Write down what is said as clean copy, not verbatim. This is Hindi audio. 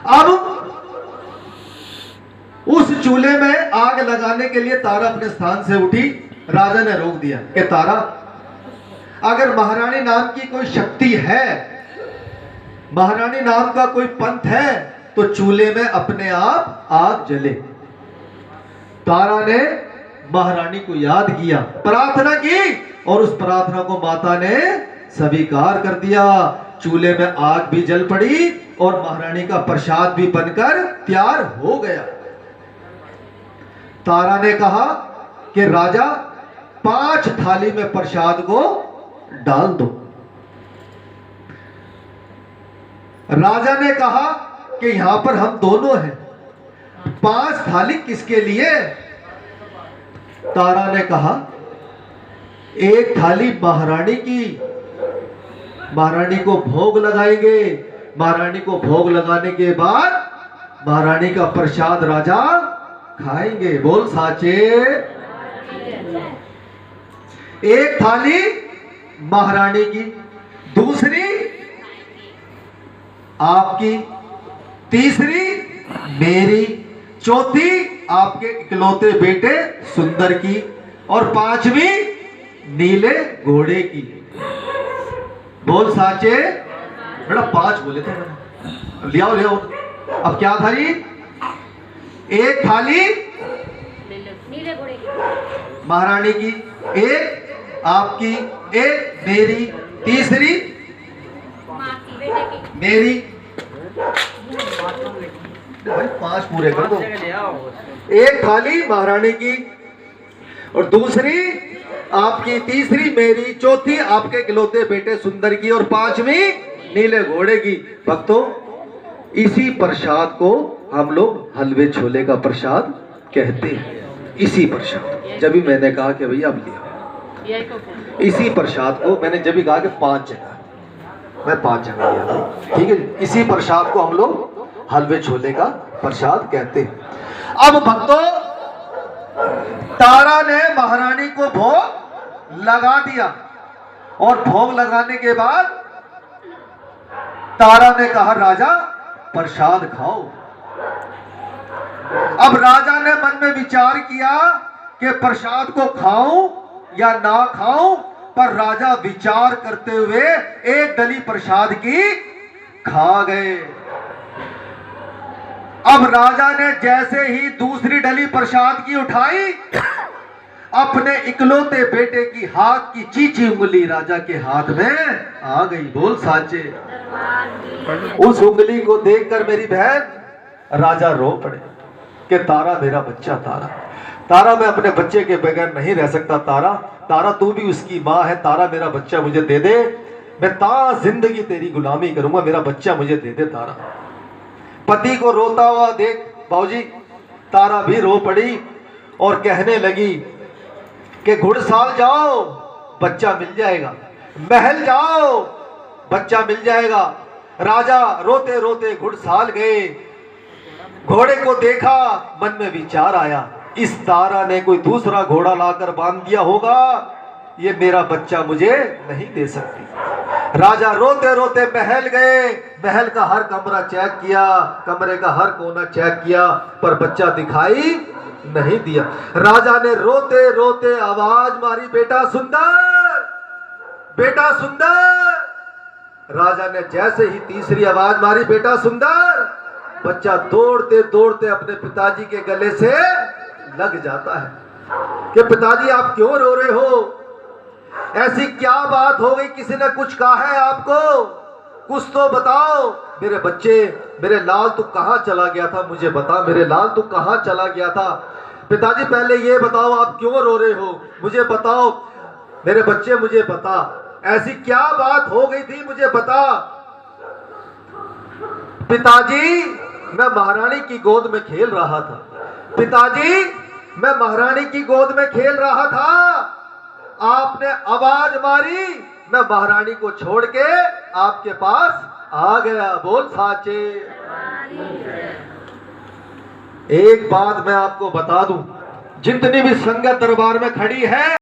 अब उस चूल्हे में आग लगाने के लिए तारा अपने स्थान से उठी। राजा ने रोक दिया कि तारा, अगर महारानी नाम की कोई शक्ति है, महारानी नाम का कोई पंथ है, तो चूल्हे में अपने आप आग जले। तारा ने महारानी को याद किया, प्रार्थना की, और उस प्रार्थना को माता ने स्वीकार कर दिया। चूल्हे में आग भी जल पड़ी और महारानी का प्रसाद भी बनकर तैयार हो गया। तारा ने कहा कि राजा, 5 थाली में प्रसाद को डाल दो। राजा ने कहा कि यहां पर हम दोनों हैं, 5 थाली किसके लिए? तारा ने कहा, 1 थाली महारानी की, महारानी को भोग लगाएंगे। महारानी को भोग लगाने के बाद महारानी का प्रसाद राजा खाएंगे। बोल साचे। 1 थाली महारानी की, दूसरी आपकी, तीसरी मेरी, चौथी आपके इकलौते बेटे सुंदर की, और 5वीं नीले घोड़े की। बोल साचे। बेटा 5 बोले थे मैंने, ले आओ ले आओ। अब क्या था ये? 1 थाली नीले घोड़े की, महारानी की, 1 आपकी, 1 मेरी, तीसरी माँ की, बेटे की, मेरी। भाई 5 पूरे कर दो। 1 थाली महारानी की, और दूसरी आपकी, तीसरी मेरी, चौथी आपके इकलौते बेटे सुंदर की, और 5वीं नीले घोड़े की। भक्तों, इसी प्रसाद को हम लोग हलवे छोले का प्रसाद कहते हैं। इसी प्रसाद, जब भी मैंने कहा कि भैया अब लिया, इसी प्रसाद को मैंने जब भी कहा कि 5 जगह, मैं 5 जगह लिया था, ठीक है। इसी प्रसाद को हम लोग हलवे छोले का प्रसाद कहते हैं। अब भक्तों, तारा ने महारानी को भोग लगा दिया, और भोग लगाने के बाद तारा ने कहा, राजा प्रसाद खाओ। अब राजा ने मन में विचार किया कि प्रसाद को खाऊं या ना खाऊं, पर राजा विचार करते हुए 1 डली प्रसाद की खा गए। अब राजा ने जैसे ही दूसरी डली प्रसाद की उठाई, अपने इकलौते बेटे की हाथ की चीची उंगली राजा के हाथ में आ गई। बोल साचे। उस उंगली को देखकर मेरी बहन राजा रो पड़े कि तारा मेरा बच्चा, तारा, तारा मैं अपने बच्चे के बगैर नहीं रह सकता। तारा, तारा तू भी उसकी माँ है। तारा मेरा बच्चा मुझे दे दे, मैं ता जिंदगी तेरी गुलामी करूंगा, मेरा बच्चा मुझे दे दे तारा। पति को रोता हुआ देख बाबूजी तारा भी रो पड़ी और कहने लगी कि घुड़साल जाओ, बच्चा मिल जाएगा, महल जाओ, बच्चा मिल जाएगा। राजा रोते रोते घुड़साल गए, घोड़े को देखा, मन में विचार आया, इस तारा ने कोई दूसरा घोड़ा लाकर बांध दिया होगा, ये मेरा बच्चा मुझे नहीं दे सकती। राजा रोते रोते महल गए, महल का हर कमरा चेक किया, कमरे का हर कोना चेक किया, पर बच्चा दिखाई नहीं दिया। राजा ने रोते रोते आवाज मारी, बेटा सुंदर, बेटा सुंदर। राजा ने जैसे ही तीसरी आवाज मारी, बेटा सुंदर, बच्चा दौड़ते दौड़ते अपने पिताजी के गले से लग जाता है कि पिताजी आप क्यों रो रहे हो? ऐसी क्या बात हो गई? किसी ने कुछ कहा है आपको? कुछ तो बताओ। मेरे बच्चे, मेरे लाल तू कहाँ चला गया था, मुझे बता, मेरे लाल तू कहाँ चला गया था? पिताजी पहले ये बताओ आप क्यों रो रहे हो, मुझे बताओ। मेरे बच्चे मुझे बता, ऐसी क्या बात हो गई थी, मुझे बता। पिताजी मैं महारानी की गोद में खेल रहा था, पिताजी मैं महारानी की गोद में खेल रहा था, आपने आवाज मारी, मैं महारानी को छोड़ के आपके पास आ गया। बोल साचे। एक बात मैं आपको बता दूं, जितनी भी संगत दरबार में खड़ी है,